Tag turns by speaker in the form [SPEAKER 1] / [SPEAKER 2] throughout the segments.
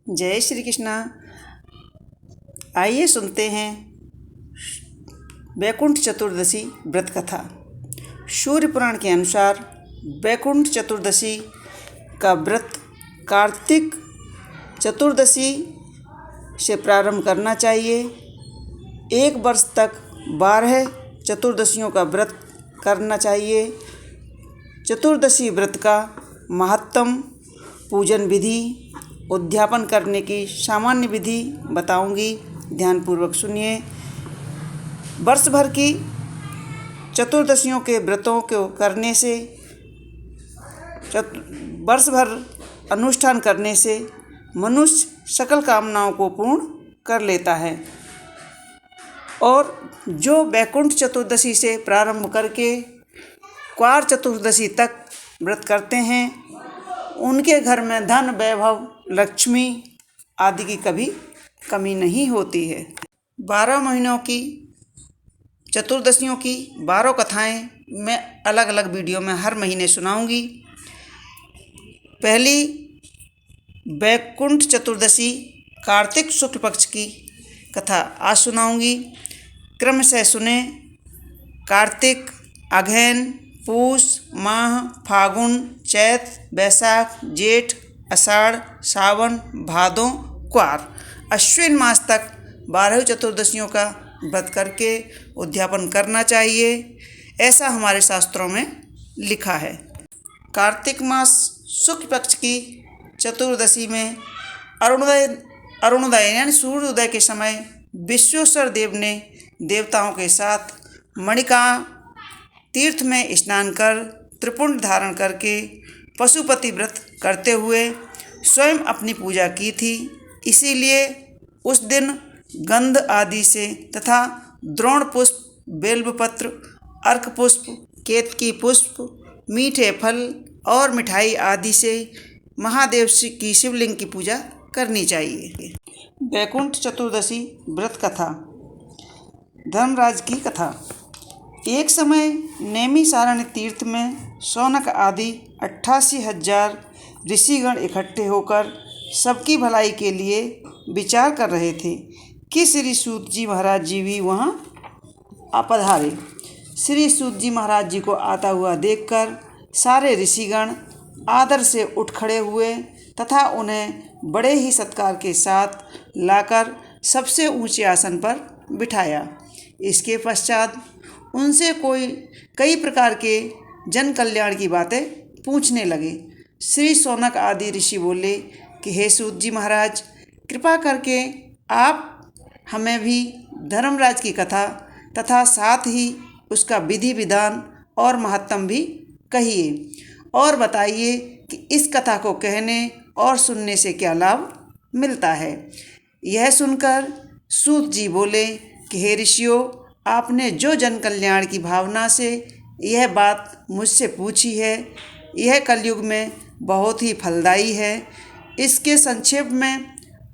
[SPEAKER 1] जय श्री कृष्णा। आइए सुनते हैं वैकुंठ चतुर्दशी व्रत कथा। सूर्य पुराण के अनुसार वैकुंठ चतुर्दशी का व्रत कार्तिक चतुर्दशी से प्रारंभ करना चाहिए। एक वर्ष तक 12 चतुर्दशियों का व्रत करना चाहिए। चतुर्दशी व्रत का महत्तम, पूजन विधि, उद्यापन करने की सामान्य विधि बताऊंगी, ध्यानपूर्वक सुनिए। वर्ष भर की चतुर्दशियों के व्रतों को करने से, वर्ष भर अनुष्ठान करने से मनुष्य सकल कामनाओं को पूर्ण कर लेता है। और जो वैकुंठ चतुर्दशी से प्रारंभ करके क्वार चतुर्दशी तक व्रत करते हैं, उनके घर में धन, वैभव, लक्ष्मी आदि की कभी कमी नहीं होती है। 12 महीनों की चतुर्दशियों की 12 कथाएं मैं अलग अलग वीडियो में हर महीने सुनाऊंगी। पहली वैकुंठ चतुर्दशी कार्तिक शुक्ल पक्ष की कथा आज सुनाऊंगी। क्रमशः सुने। कार्तिक, अगहन, पूष माह, फागुन, चैत, वैशाख, जेठ, आषाढ़, सावन, भादों, क्वार, अश्विन मास तक 12 चतुर्दशियों का व्रत करके उद्यापन करना चाहिए, ऐसा हमारे शास्त्रों में लिखा है। कार्तिक मास शुक्ल पक्ष की चतुर्दशी में अरुणोदय यानी सूर्योदय के समय विश्वेश्वर देव ने देवताओं के साथ मणिका तीर्थ में स्नान कर त्रिपुंड धारण करके पशुपति व्रत करते हुए स्वयं अपनी पूजा की थी। इसीलिए उस दिन गंध आदि से तथा द्रोण पुष्प, बेलपत्र, अर्क पुष्प, केतकी पुष्प, मीठे फल और मिठाई आदि से महादेव की शिवलिंग की पूजा करनी चाहिए। वैकुंठ चतुर्दशी व्रत कथा। धर्मराज की कथा। एक समय नैमिषारण्य तीर्थ में शौनक आदि 88,000 ऋषिगण इकट्ठे होकर सबकी भलाई के लिए विचार कर रहे थे कि श्री सूत जी महाराज जी भी वहाँ पधारे। श्री सूत जी महाराज जी को आता हुआ देखकर सारे ऋषिगण आदर से उठ खड़े हुए तथा उन्हें बड़े ही सत्कार के साथ लाकर सबसे ऊंचे आसन पर बिठाया। इसके पश्चात उनसे कई प्रकार के जन कल्याण की बातें पूछने लगे। श्री शौनक आदि ऋषि बोले कि हे सूत जी महाराज, कृपा करके आप हमें भी धर्मराज की कथा तथा साथ ही उसका विधि विधान और महत्तम भी कहिए और बताइए कि इस कथा को कहने और सुनने से क्या लाभ मिलता है। यह सुनकर सूत जी बोले कि हे ऋषियों, आपने जो जन कल्याण की भावना से यह बात मुझसे पूछी है, यह कलयुग में बहुत ही फलदायी है। इसके संक्षेप में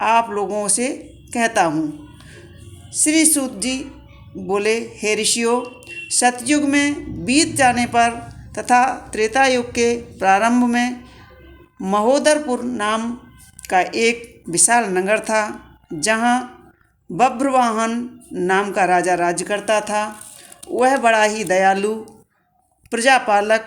[SPEAKER 1] आप लोगों से कहता हूँ। श्री सूत जी बोले, हे ऋषियों, सतयुग में बीत जाने पर तथा त्रेता युग के प्रारंभ में महोदरपुर नाम का एक विशाल नगर था, जहाँ बभ्रवाहन नाम का राजा राज्य करता था। वह बड़ा ही दयालु, प्रजापालक,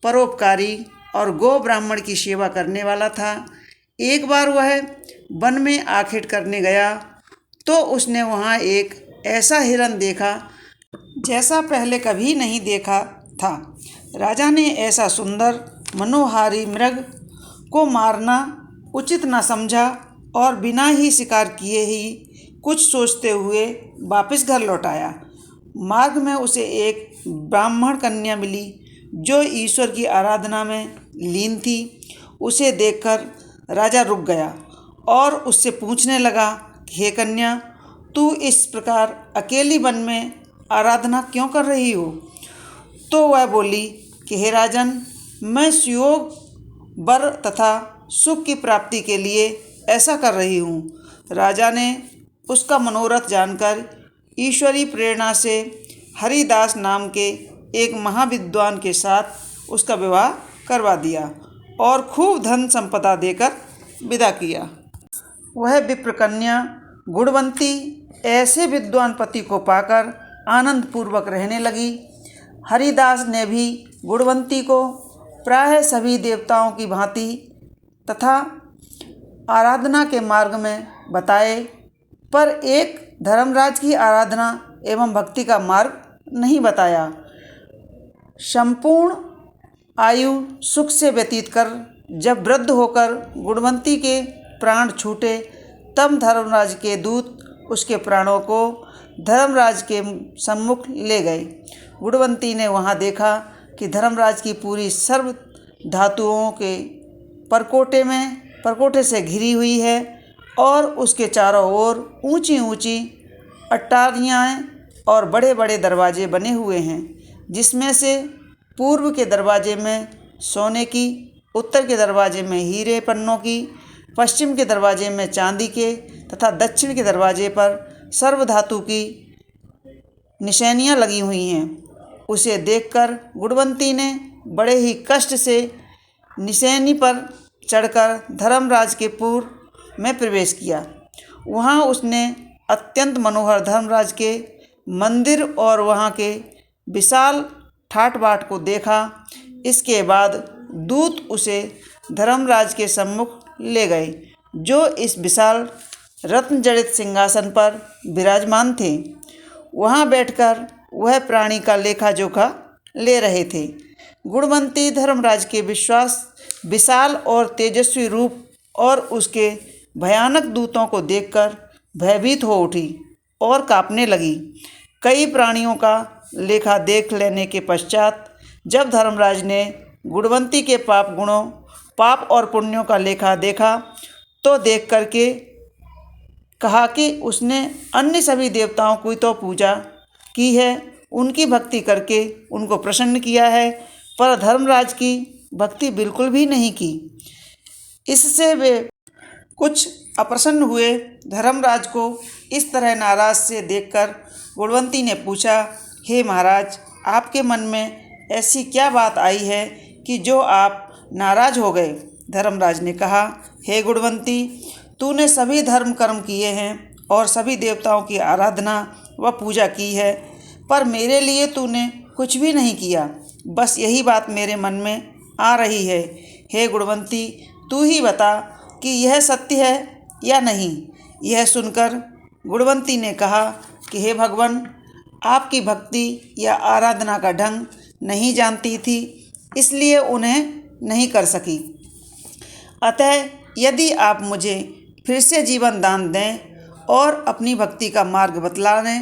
[SPEAKER 1] परोपकारी और गो ब्राह्मण की सेवा करने वाला था। एक बार वह वन में आखेट करने गया तो उसने वहाँ एक ऐसा हिरण देखा जैसा पहले कभी नहीं देखा था। राजा ने ऐसा सुंदर मनोहारी मृग को मारना उचित न समझा और बिना ही शिकार किए ही कुछ सोचते हुए वापस घर लौट आया। मार्ग में उसे एक ब्राह्मण कन्या मिली जो ईश्वर की आराधना में लीन थी। उसे देखकर राजा रुक गया और उससे पूछने लगा कि हे कन्या, तू इस प्रकार अकेली वन में आराधना क्यों कर रही हो? तो वह बोली कि हे राजन, मैं सुयोग, वर तथा सुख की प्राप्ति के लिए ऐसा कर रही हूँ। राजा ने उसका मनोरथ जानकर ईश्वरी प्रेरणा से हरिदास नाम के एक महाविद्वान के साथ उसका विवाह करवा दिया और खूब धन संपदा देकर विदा किया। वह विप्रकन्या गुणवंती ऐसे विद्वान पति को पाकर आनंद पूर्वक रहने लगी। हरिदास ने भी गुणवंती को प्रायः सभी देवताओं की भांति तथा आराधना के मार्ग में बताए, पर एक धर्मराज की आराधना एवं भक्ति का मार्ग नहीं बताया। संपूर्ण आयु सुख से व्यतीत कर जब वृद्ध होकर गुणवंती के प्राण छूटे, तब धर्मराज के दूत उसके प्राणों को धर्मराज के सम्मुख ले गए। गुणवंती ने वहाँ देखा कि धर्मराज की पूरी सर्व धातुओं के परकोटे से घिरी हुई है और उसके चारों ओर ऊंची ऊंची अट्टारियाँ और बड़े बड़े दरवाजे बने हुए हैं, जिसमें से पूर्व के दरवाजे में सोने की, उत्तर के दरवाजे में हीरे पन्नों की, पश्चिम के दरवाजे में चांदी के तथा दक्षिण के दरवाजे पर सर्वधातु की निशानियाँ लगी हुई हैं। उसे देखकर गुणवंती ने बड़े ही कष्ट से निशानी पर चढ़कर धर्मराज के पुर में प्रवेश किया। वहाँ उसने अत्यंत मनोहर धर्मराज के मंदिर और वहाँ के विशाल ठाट बाट को देखा। इसके बाद दूत उसे धर्मराज के सम्मुख ले गए, जो इस विशाल रत्न जड़ित सिंहासन पर विराजमान थे। वहाँ बैठकर वह प्राणी का लेखा जोखा ले रहे थे। गुणवंती धर्मराज के विशाल और तेजस्वी रूप और उसके भयानक दूतों को देखकर भयभीत हो उठी और कांपने लगी। कई प्राणियों का लेखा देख लेने के पश्चात जब धर्मराज ने गुणवंती के पाप और पुण्यों का लेखा देखा, तो देख करके कहा कि उसने अन्य सभी देवताओं की तो पूजा की है, उनकी भक्ति करके उनको प्रसन्न किया है, पर धर्मराज की भक्ति बिल्कुल भी नहीं की। इससे वे कुछ अप्रसन्न हुए। धर्मराज को इस तरह नाराज से देखकर गुणवंती ने पूछा, हे महाराज, आपके मन में ऐसी क्या बात आई है कि जो आप नाराज हो गए? धर्मराज ने कहा, हे गुणवंती, तूने सभी धर्म कर्म किए हैं और सभी देवताओं की आराधना व पूजा की है, पर मेरे लिए तूने कुछ भी नहीं किया। बस यही बात मेरे मन में आ रही है। हे गुणवंती, तू ही बता कि यह सत्य है या नहीं। यह सुनकर गुणवंती ने कहा कि हे भगवान, आपकी भक्ति या आराधना का ढंग नहीं जानती थी, इसलिए उन्हें नहीं कर सकी। अतः यदि आप मुझे फिर से जीवन दान दें और अपनी भक्ति का मार्ग बतलाने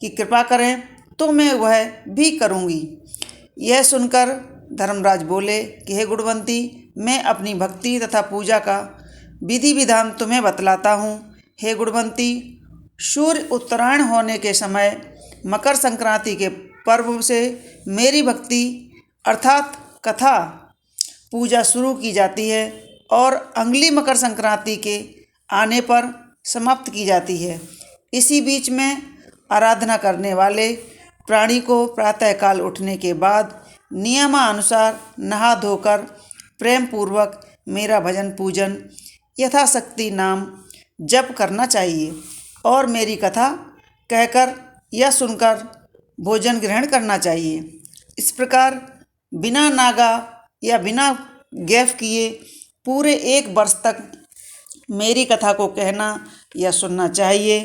[SPEAKER 1] की कृपा करें, तो मैं वह भी करूँगी। यह सुनकर धर्मराज बोले कि हे गुणवंती, मैं अपनी भक्ति तथा पूजा का विधि विधान तुम्हें बतलाता हूँ। हे गुणवंती, सूर्य उत्तरायण होने के समय मकर संक्रांति के पर्व से मेरी भक्ति अर्थात कथा पूजा शुरू की जाती है और अगली मकर संक्रांति के आने पर समाप्त की जाती है। इसी बीच में आराधना करने वाले प्राणी को प्रातःकाल उठने के बाद नियमानुसार नहा धोकर प्रेम पूर्वक मेरा भजन पूजन यथाशक्ति नाम जप करना चाहिए और मेरी कथा कहकर या सुनकर भोजन ग्रहण करना चाहिए। इस प्रकार बिना नागा या बिना गैफ किए पूरे 1 वर्ष तक मेरी कथा को कहना या सुनना चाहिए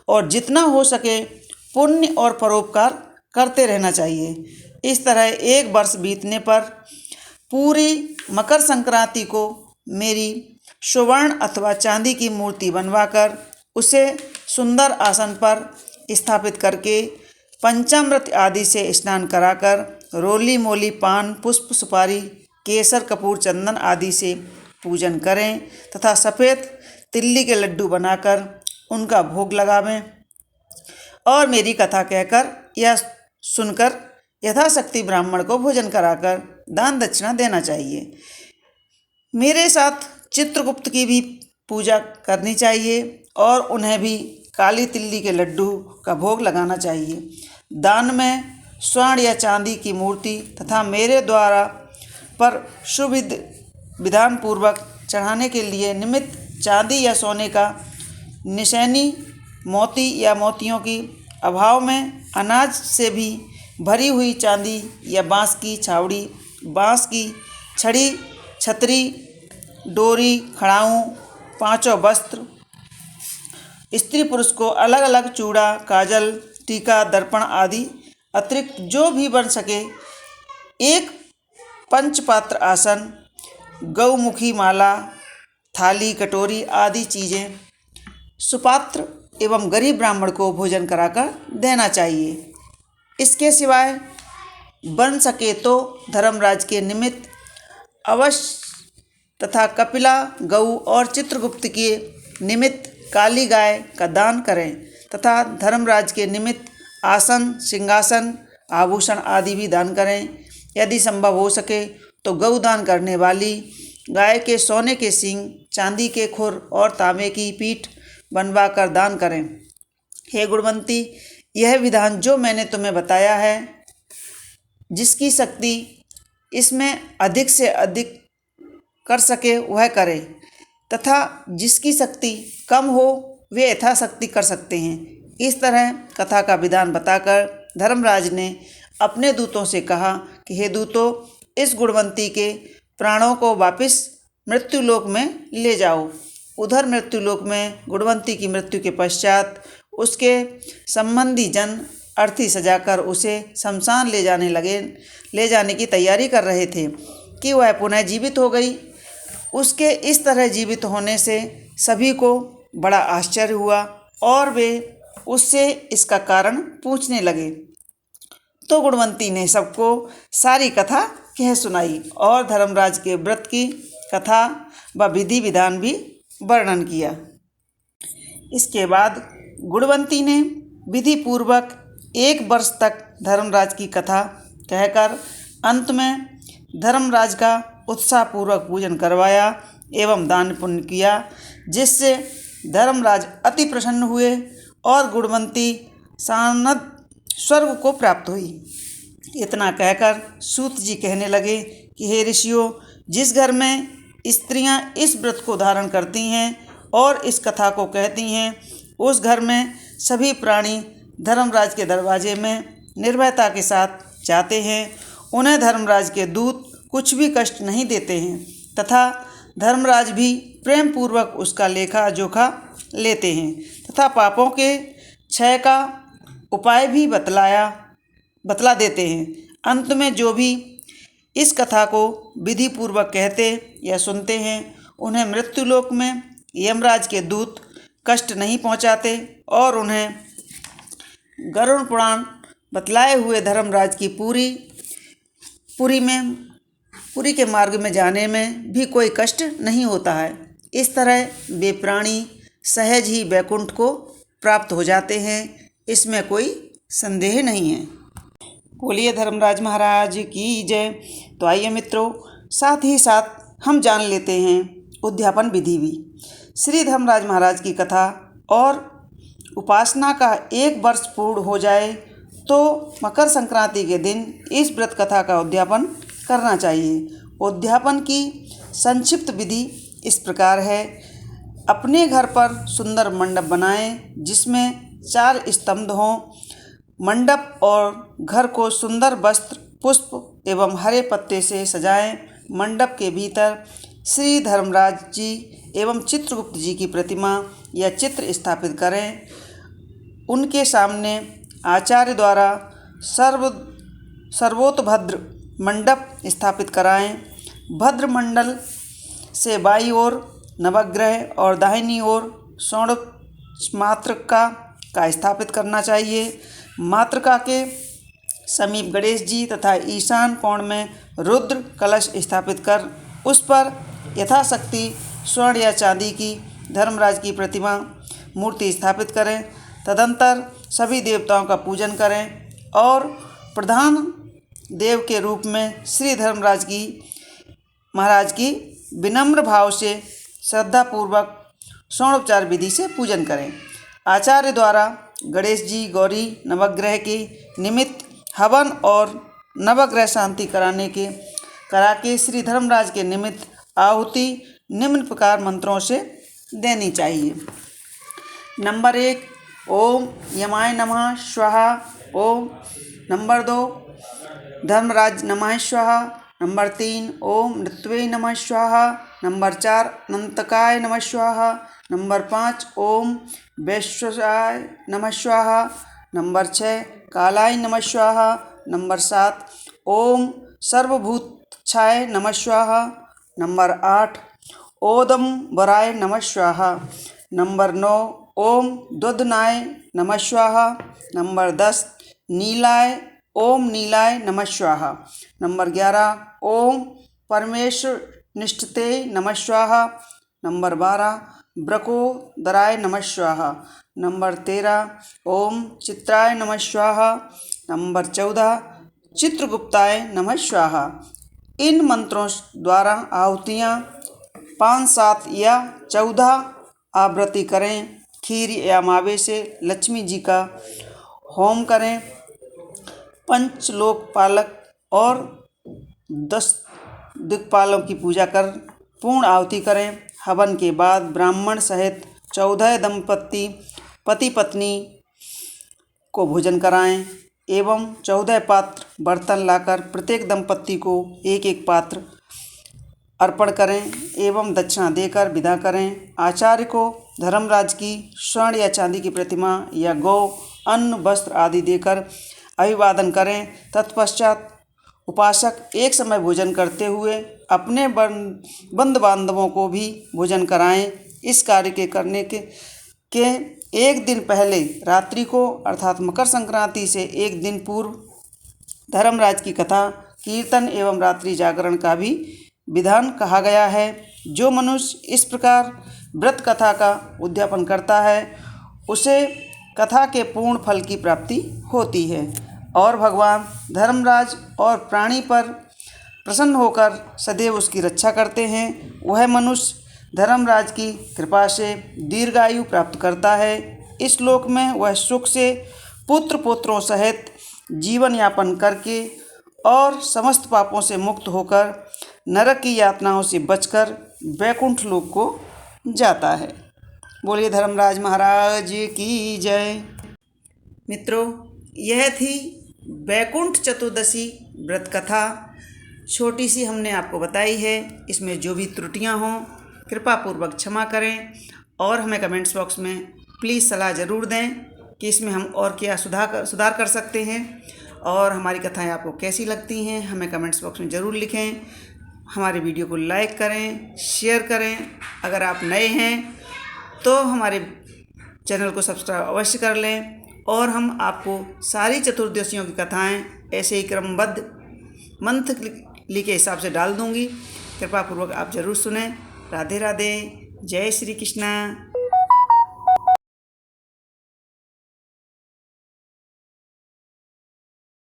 [SPEAKER 1] और जितना हो सके पुण्य और परोपकार करते रहना चाहिए। इस तरह 1 वर्ष बीतने पर पूरी मकर संक्रांति को मेरी स्वर्ण अथवा चांदी की मूर्ति बनवाकर उसे सुंदर आसन पर स्थापित करके पंचामृत आदि से स्नान कराकर रोली मोली पान पुष्प सुपारी केसर कपूर चंदन आदि से पूजन करें तथा सफ़ेद तिल्ली के लड्डू बनाकर उनका भोग लगावें और मेरी कथा कहकर या सुनकर यथाशक्ति ब्राह्मण को भोजन कराकर दान दक्षिणा देना चाहिए। मेरे साथ चित्रगुप्त की भी पूजा करनी चाहिए और उन्हें भी काली तिल्ली के लड्डू का भोग लगाना चाहिए। दान में स्वर्ण या चांदी की मूर्ति तथा मेरे द्वारा पर शुभ विधान पूर्वक चढ़ाने के लिए निमित्त चांदी या सोने का निशानी, मोती या मोतियों की अभाव में अनाज से भी भरी हुई चांदी या बाँस की छावड़ी, बाँस की छड़ी, छतरी, डोरी, खड़ाऊँ, पाँचों वस्त्र, स्त्री पुरुष को अलग अलग चूड़ा, काजल, टीका, दर्पण आदि अतिरिक्त जो भी बन सके, एक पंचपात्र आसन, गौमुखी माला, थाली, कटोरी आदि चीज़ें सुपात्र एवं गरीब ब्राह्मण को भोजन कराकर देना चाहिए। इसके सिवाय बन सके तो धर्मराज के निमित्त अवश्य तथा कपिला गऊ और चित्रगुप्त के निमित्त काली गाय का दान करें तथा धर्मराज के निमित्त आसन, सिंहासन, आभूषण आदि भी दान करें। यदि संभव हो सके तो गऊ दान करने वाली गाय के सोने के सींग, चांदी के खुर और तांबे की पीठ बनवा कर दान करें। हे गुणवंती, यह विधान जो मैंने तुम्हें बताया है, जिसकी शक्ति इसमें अधिक से अधिक कर सके वह करे तथा जिसकी शक्ति कम हो वे यथाशक्ति कर सकते हैं। इस तरह कथा का विधान बताकर धर्मराज ने अपने दूतों से कहा कि हे दूतों, इस गुणवंती के प्राणों को वापस मृत्युलोक में ले जाओ। उधर मृत्युलोक में गुणवंती की मृत्यु के पश्चात उसके संबंधी जन अर्थी सजाकर उसे शमशान ले जाने की तैयारी कर रहे थे कि वह पुनः जीवित हो गई। उसके इस तरह जीवित होने से सभी को बड़ा आश्चर्य हुआ और वे उससे इसका कारण पूछने लगे। तो गुणवंती ने सबको सारी कथा कह सुनाई और धर्मराज के व्रत की कथा व विधि विधान भी वर्णन किया। इसके बाद गुणवंती ने विधि पूर्वक 1 वर्ष तक धर्मराज की कथा कहकर अंत में धर्मराज का उत्साहपूर्वक पूजन करवाया एवं दान पुण्य किया, जिससे धर्मराज अति प्रसन्न हुए और गुणवंती सानद स्वर्ग को प्राप्त हुई। इतना कहकर सूत जी कहने लगे कि हे ऋषियों, जिस घर में स्त्रियां इस व्रत को धारण करती हैं और इस कथा को कहती हैं, उस घर में सभी प्राणी धर्मराज के दरवाजे में निर्भयता के साथ जाते हैं। उन्हें धर्मराज के दूत कुछ भी कष्ट नहीं देते हैं तथा धर्मराज भी प्रेम पूर्वक उसका लेखा जोखा लेते हैं तथा पापों के क्षय का उपाय भी बतला देते हैं। अंत में जो भी इस कथा को विधि पूर्वक कहते या सुनते हैं, उन्हें मृत्युलोक में यमराज के दूत कष्ट नहीं पहुंचाते और उन्हें गरुड़ पुराण बतलाए हुए धर्मराज की पुरी के मार्ग में जाने में भी कोई कष्ट नहीं होता है। इस तरह वे प्राणी सहज ही वैकुंठ को प्राप्त हो जाते हैं, इसमें कोई संदेह नहीं है। बोलिए धर्मराज महाराज की जय। तो आइए मित्रों, साथ ही साथ हम जान लेते हैं उद्यापन विधि भी। श्री धर्मराज महाराज की कथा और उपासना का 1 वर्ष पूर्ण हो जाए तो मकर संक्रांति के दिन इस व्रत कथा का उद्यापन करना चाहिए। उद्यापन की संक्षिप्त विधि इस प्रकार है। अपने घर पर सुंदर मंडप बनाएं जिसमें 4 स्तंभ हों। मंडप और घर को सुंदर वस्त्र, पुष्प एवं हरे पत्ते से सजाएं। मंडप के भीतर श्री धर्मराज जी एवं चित्रगुप्त जी की प्रतिमा या चित्र स्थापित करें। उनके सामने आचार्य द्वारा सर्वोतभद्र मंडप स्थापित कराएं। भद्र मंडल से बाईं ओर नवग्रह और दाहिनी ओर स्वर्ण मातृका का स्थापित करना चाहिए। मातृका के समीप गणेश जी तथा ईशान कोण में रुद्र कलश स्थापित कर उस पर यथाशक्ति स्वर्ण या चांदी की धर्मराज की प्रतिमा मूर्ति स्थापित करें। तदंतर सभी देवताओं का पूजन करें और प्रधान देव के रूप में श्री धर्मराज महाराज की विनम्र भाव से श्रद्धापूर्वक षोडोपचार विधि से पूजन करें। आचार्य द्वारा गणेश जी, गौरी, नवग्रह के निमित्त हवन और नवग्रह शांति करा के श्री धर्मराज के निमित्त आहुति निम्न प्रकार मंत्रों से देनी चाहिए। नंबर 1 ओम यमाय नमः स्वाहा ओम। नंबर 2 धर्मराज नमः स्वाहा। नंबर 3 ओम नृत्वे नमः स्वाहा। नंबर 4 अनंतकाय नमः स्वाहा। नंबर 5 ओम वैश्वाय नमः स्वाहा। नंबर 6 कालाय नमः स्वाहा। नंबर 7 ओम सर्वभूतच्छाय नमः स्वाहा। नंबर 8 ओदम वराय नमः स्वाहा। नंबर 9 ओम दुदनाय नमः स्वाहा। नंबर 10 नीलाय ओम नीलाय नमः स्वाहा। नंबर 11 ओम परमेश्वर निष्ठते नमः स्वाहा। नंबर 12 ब्रकोदराय नमः स्वाहा। नंबर 13 ओम चित्राय नमः स्वाहा। नंबर 14 चित्रगुप्ताय नमः स्वाहा। इन मंत्रों द्वारा आहुतियाँ 5, 7 या 14 आवृत्ति करें। खीर या मावे से लक्ष्मी जी का होम करें। पंचलोकपालक और 10 दिक्पालों की पूजा कर पूर्ण आहुति करें। हवन के बाद ब्राह्मण सहित 14 दंपत्ति पति पत्नी को भोजन कराएं एवं 14 पात्र बर्तन लाकर प्रत्येक दंपत्ति को एक एक पात्र अर्पण करें एवं दक्षिणा देकर विदा करें। आचार्य को धर्मराज की स्वर्ण या चांदी की प्रतिमा या गौ अन्न वस्त्र आदि देकर अभिवादन करें। तत्पश्चात उपासक एक समय भोजन करते हुए अपने बंधु बांधवों को भी भोजन कराएं। इस कार्य के करने के एक दिन पहले रात्रि को अर्थात मकर संक्रांति से एक दिन पूर्व धर्मराज की कथा कीर्तन एवं रात्रि जागरण का भी विधान कहा गया है। जो मनुष्य इस प्रकार व्रत कथा का उद्यापन करता है उसे कथा के पूर्ण फल की प्राप्ति होती है और भगवान धर्मराज और प्राणी पर प्रसन्न होकर सदैव उसकी रक्षा करते हैं। वह मनुष्य धर्मराज की कृपा से दीर्घायु प्राप्त करता है। इस लोक में वह सुख से पुत्र पुत्रों सहित जीवन यापन करके और समस्त पापों से मुक्त होकर नरक की यातनाओं से बचकर वैकुंठ लोक को जाता है। बोलिए धर्मराज महाराज की जय। मित्रों, यह थी वैकुंठ चतुर्दशी व्रत कथा। छोटी सी हमने आपको बताई है। इसमें जो भी त्रुटियां हों कृपा पूर्वक क्षमा करें और हमें कमेंट्स बॉक्स में प्लीज़ सलाह ज़रूर दें कि इसमें हम और क्या सुधार कर सकते हैं और हमारी कथाएं आपको कैसी लगती हैं हमें कमेंट्स बॉक्स में ज़रूर लिखें। हमारे वीडियो को लाइक करें, शेयर करें। अगर आप नए हैं तो हमारे चैनल को सब्सक्राइब अवश्य कर लें और हम आपको सारी चतुर्दशियों की कथाएं ऐसे ही क्रमबद्ध मंथली के हिसाब से डाल दूंगी। कृपा पूर्वक आप ज़रूर सुनें। राधे राधे। जय श्री कृष्णा।